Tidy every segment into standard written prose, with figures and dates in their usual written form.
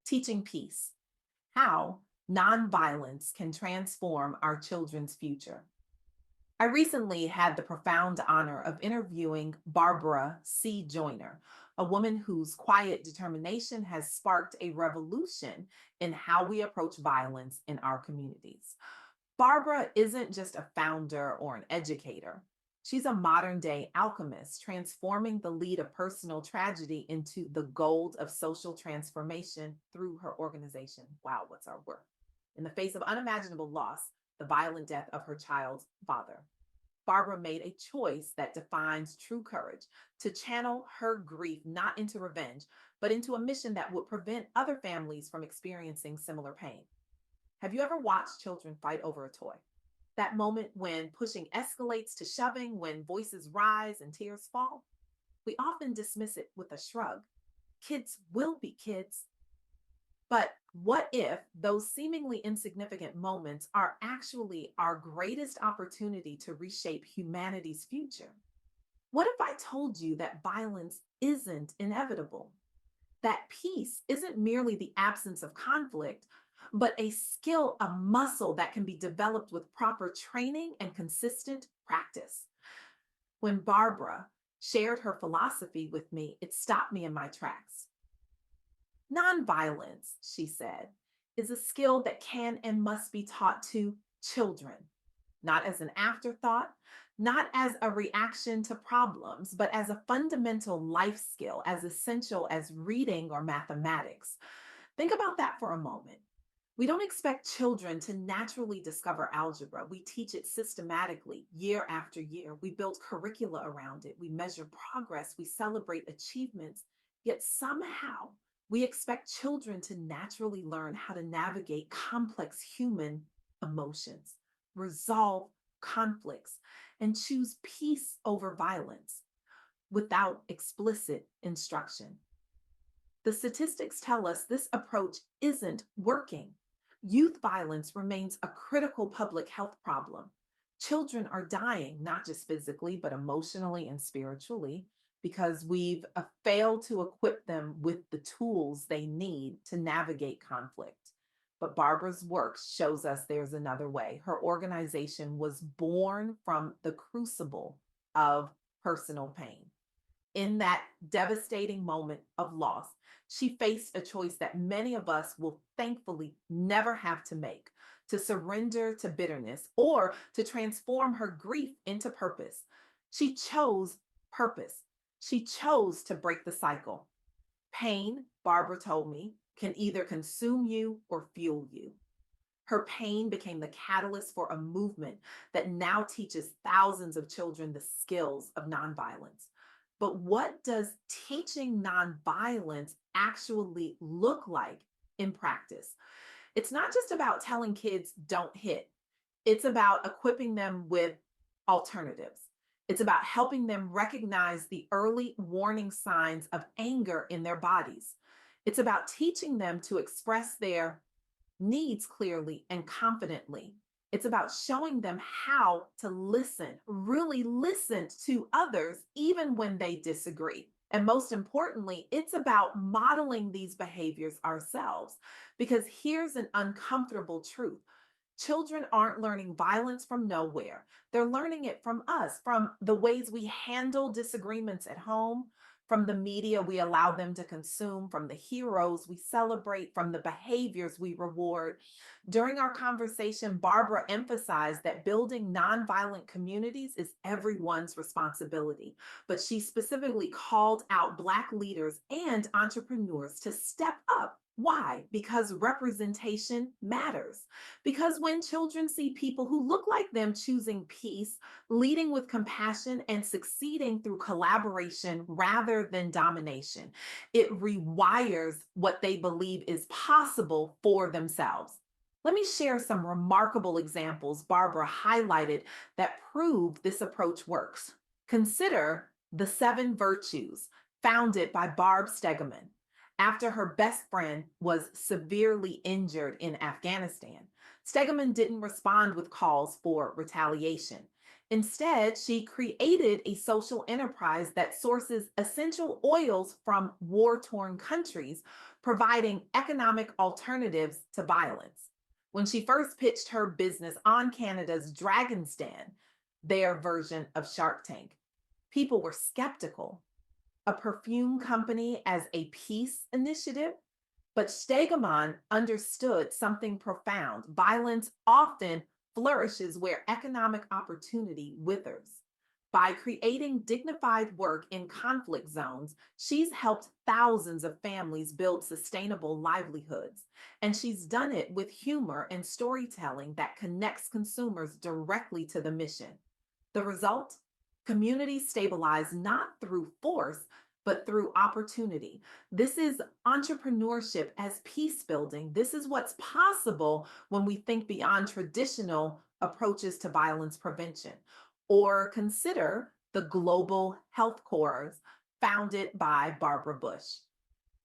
Teaching peace, how nonviolence can transform our children's future. I recently had the profound honor of interviewing Barbara C. Joyner, a woman whose quiet determination has sparked a revolution in how we approach violence in our communities. Barbara isn't just a founder or an educator. She's a modern day alchemist, transforming the lead of personal tragedy into the gold of social transformation through her organization. Wow, what's our work? In the face of unimaginable loss, the violent death of her child's father, Barbara made a choice that defines true courage to channel her grief not into revenge, but into a mission that would prevent other families from experiencing similar pain. Have you ever watched children fight over a toy? That moment when pushing escalates to shoving, when voices rise and tears fall? We often dismiss it with a shrug. Kids will be kids. But what if those seemingly insignificant moments are actually our greatest opportunity to reshape humanity's future? What if I told you that violence isn't inevitable? That peace isn't merely the absence of conflict, but a skill, a muscle that can be developed with proper training and consistent practice. When Barbara shared her philosophy with me, it stopped me in my tracks. Nonviolence, she said, is a skill that can and must be taught to children, not as an afterthought, not as a reaction to problems, but as a fundamental life skill, as essential as reading or mathematics. Think about that for a moment. We don't expect children to naturally discover algebra. We teach it systematically year after year. We build curricula around it. We measure progress. We celebrate achievements. Yet somehow we expect children to naturally learn how to navigate complex human emotions, resolve conflicts, and choose peace over violence without explicit instruction. The statistics tell us this approach isn't working. Youth violence remains a critical public health problem. Children are dying, not just physically, but emotionally and spiritually, because we've failed to equip them with the tools they need to navigate conflict. But Barbara's work shows us there's another way. Her organization was born from the crucible of personal pain. In that devastating moment of loss, she faced a choice that many of us will thankfully never have to make, to surrender to bitterness or to transform her grief into purpose. She chose purpose. She chose to break the cycle. Pain, Barbara told me, can either consume you or fuel you. Her pain became the catalyst for a movement that now teaches thousands of children the skills of nonviolence. But what does teaching nonviolence actually look like in practice? It's not just about telling kids don't hit, it's about equipping them with alternatives. It's about helping them recognize the early warning signs of anger in their bodies. It's about teaching them to express their needs clearly and confidently. It's about showing them how to listen, really listen to others, even when they disagree. And most importantly, it's about modeling these behaviors ourselves. Because here's an uncomfortable truth: children aren't learning violence from nowhere. They're learning it from us, from the ways we handle disagreements at home, from the media we allow them to consume, from the heroes we celebrate, from the behaviors we reward. During our conversation, Barbara emphasized that building nonviolent communities is everyone's responsibility, but she specifically called out Black leaders and entrepreneurs to step up. Why? Because representation matters. Because when children see people who look like them choosing peace, leading with compassion, and succeeding through collaboration rather than domination, it rewires what they believe is possible for themselves. Let me share some remarkable examples Barbara highlighted that prove this approach works. Consider the seven virtues founded by Barb Stegeman after her best friend was severely injured in Afghanistan. Stegeman didn't respond with calls for retaliation. Instead, she created a social enterprise that sources essential oils from war torn countries, providing economic alternatives to violence. When she first pitched her business on Canada's Dragon's Den, their version of Shark Tank, people were skeptical. A perfume company as a peace initiative? But Stegeman understood something profound. Violence often flourishes where economic opportunity withers. By creating dignified work in conflict zones, she's helped thousands of families build sustainable livelihoods. And she's done it with humor and storytelling that connects consumers directly to the mission. The result? Communities stabilize not through force, but through opportunity. This is entrepreneurship as peace building. This is what's possible when we think beyond traditional approaches to violence prevention. Or consider the Global Health Corps founded by Barbara Bush.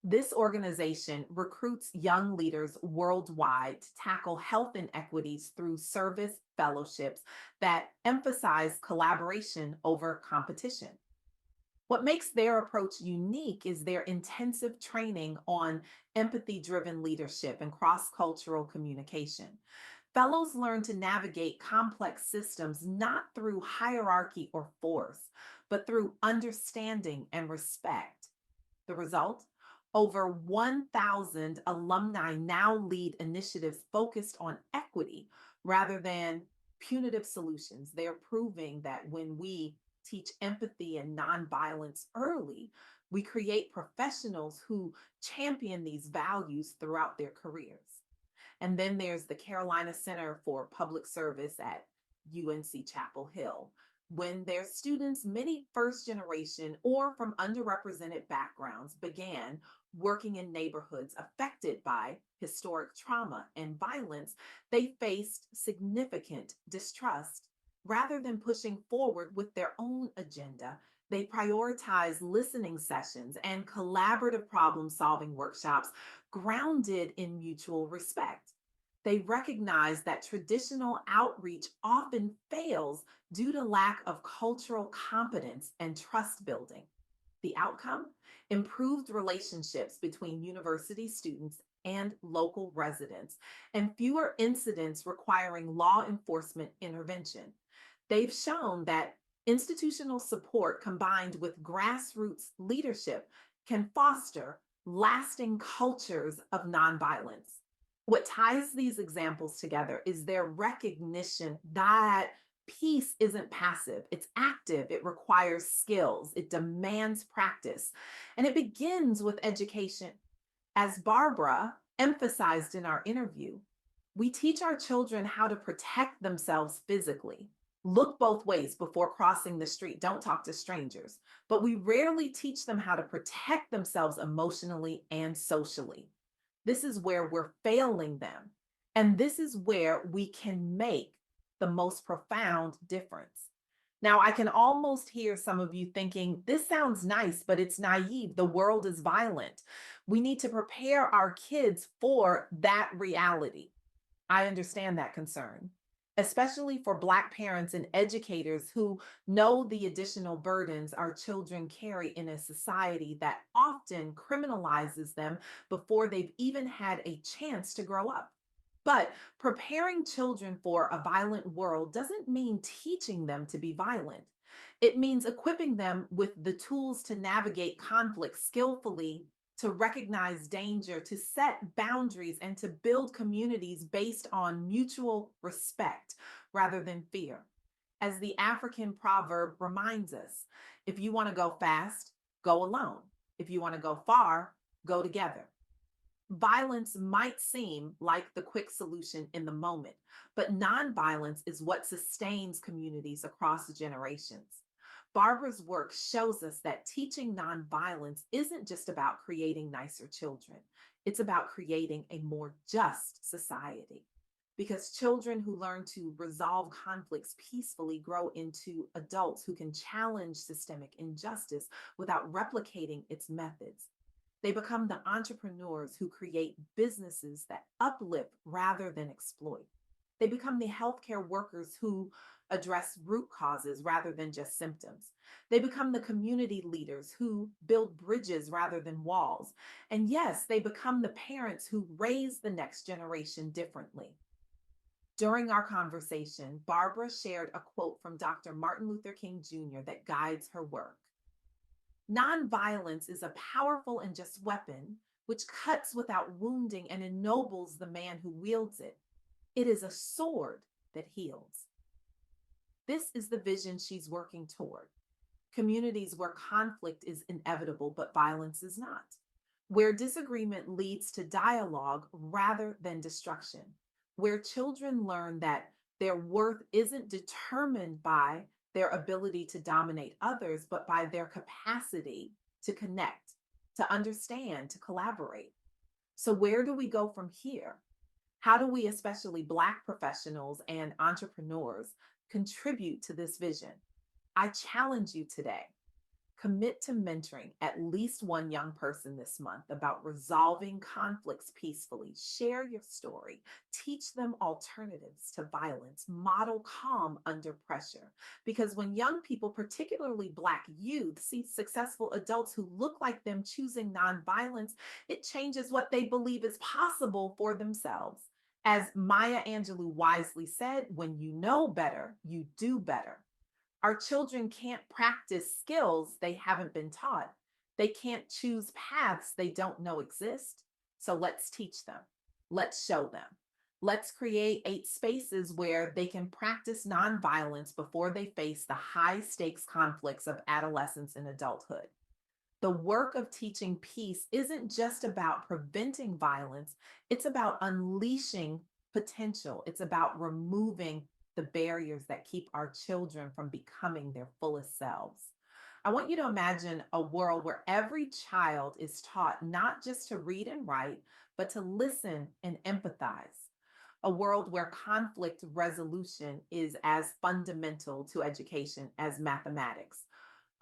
This organization recruits young leaders worldwide to tackle health inequities through service fellowships that emphasize collaboration over competition. What makes their approach unique is their intensive training on empathy driven leadership and cross cultural communication. Fellows learn to navigate complex systems not through hierarchy or force, but through understanding and respect. The result? Over 1,000 alumni now lead initiatives focused on equity rather than punitive solutions. They're proving that when we teach empathy and nonviolence early, we create professionals who champion these values throughout their careers. And then there's the Carolina Center for Public Service at UNC Chapel Hill. When their students, many first generation or from underrepresented backgrounds, began working in neighborhoods affected by historic trauma and violence, they faced significant distrust. Rather than pushing forward with their own agenda, they prioritized listening sessions and collaborative problem solving workshops grounded in mutual respect. They recognize that traditional outreach often fails due to lack of cultural competence and trust building. The outcome? Improved relationships between university students and local residents, and fewer incidents requiring law enforcement intervention. They've shown that institutional support combined with grassroots leadership can foster lasting cultures of nonviolence. What ties these examples together is their recognition that peace isn't passive, it's active, it requires skills, it demands practice, and it begins with education. As Barbara emphasized in our interview, we teach our children how to protect themselves physically. Look both ways before crossing the street. Don't talk to strangers. But we rarely teach them how to protect themselves emotionally and socially. This is where we're failing them. And this is where we can make the most profound difference. Now, I can almost hear some of you thinking, this sounds nice, but it's naive. The world is violent. We need to prepare our kids for that reality. I understand that concern, especially for Black parents and educators who know the additional burdens our children carry in a society that often criminalizes them before they've even had a chance to grow up. But preparing children for a violent world doesn't mean teaching them to be violent. It means equipping them with the tools to navigate conflict skillfully, to recognize danger, to set boundaries, and to build communities based on mutual respect rather than fear. As the African proverb reminds us, if you want to go fast, go alone. If you want to go far, go together. Violence might seem like the quick solution in the moment, but nonviolence is what sustains communities across generations. Barbara's work shows us that teaching nonviolence isn't just about creating nicer children, it's about creating a more just society. Because children who learn to resolve conflicts peacefully grow into adults who can challenge systemic injustice without replicating its methods. They become the entrepreneurs who create businesses that uplift rather than exploit. They become the healthcare workers who address root causes rather than just symptoms. They become the community leaders who build bridges rather than walls. And yes, they become the parents who raise the next generation differently. During our conversation, Barbara shared a quote from Dr. Martin Luther King Jr. that guides her work. Nonviolence is a powerful and just weapon which cuts without wounding and ennobles the man who wields it. It is a sword that heals. This is the vision she's working toward. Communities where conflict is inevitable, but violence is not, where disagreement leads to dialogue rather than destruction, where children learn that their worth isn't determined by their ability to dominate others, but by their capacity to connect, to understand, to collaborate. So, where do we go from here? How do we, especially Black professionals and entrepreneurs, contribute to this vision? I challenge you today. Commit to mentoring at least one young person this month about resolving conflicts peacefully. Share your story. Teach them alternatives to violence. Model calm under pressure. Because when young people, particularly Black youth, see successful adults who look like them choosing nonviolence, it changes what they believe is possible for themselves. As Maya Angelou wisely said, when you know better, you do better. Our children can't practice skills they haven't been taught. They can't choose paths they don't know exist. So let's teach them. Let's show them. Let's create 8 spaces where they can practice nonviolence before they face the high stakes conflicts of adolescence and adulthood. The work of teaching peace isn't just about preventing violence, it's about unleashing potential. It's about removing the barriers that keep our children from becoming their fullest selves. I want you to imagine a world where every child is taught not just to read and write, but to listen and empathize. A world where conflict resolution is as fundamental to education as mathematics.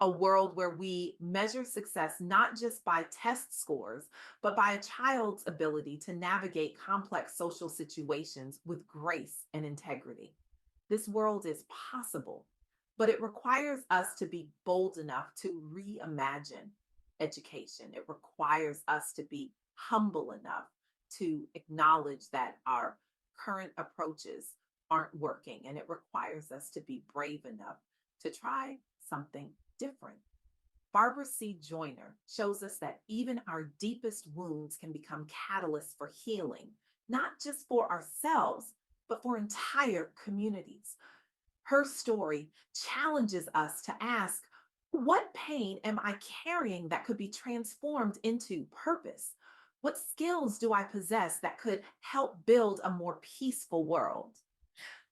A world where we measure success not just by test scores, but by a child's ability to navigate complex social situations with grace and integrity. This world is possible, but it requires us to be bold enough to reimagine education. It requires us to be humble enough to acknowledge that our current approaches aren't working, and it requires us to be brave enough to try something different. Barbara C. Joyner shows us that even our deepest wounds can become catalysts for healing, not just for ourselves, but for entire communities. Her story challenges us to ask, what pain am I carrying that could be transformed into purpose? What skills do I possess that could help build a more peaceful world?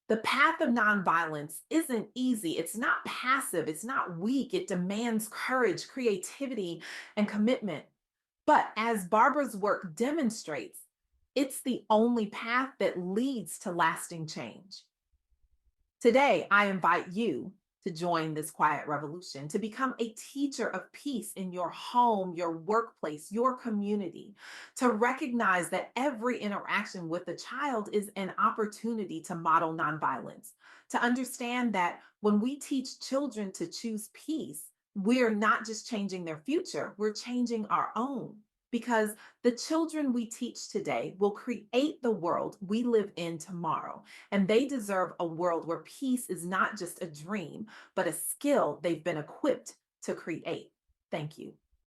The path of nonviolence isn't easy. It's not passive. It's not weak. It demands courage, creativity, and commitment. But as Barbara's work demonstrates, it's the only path that leads to lasting change. Today, I invite you to join this quiet revolution, to become a teacher of peace in your home, your workplace, your community, to recognize that every interaction with a child is an opportunity to model nonviolence, to understand that when we teach children to choose peace, we're not just changing their future, we're changing our own. Because the children we teach today will create the world we live in tomorrow. And they deserve a world where peace is not just a dream, but a skill they've been equipped to create. Thank you.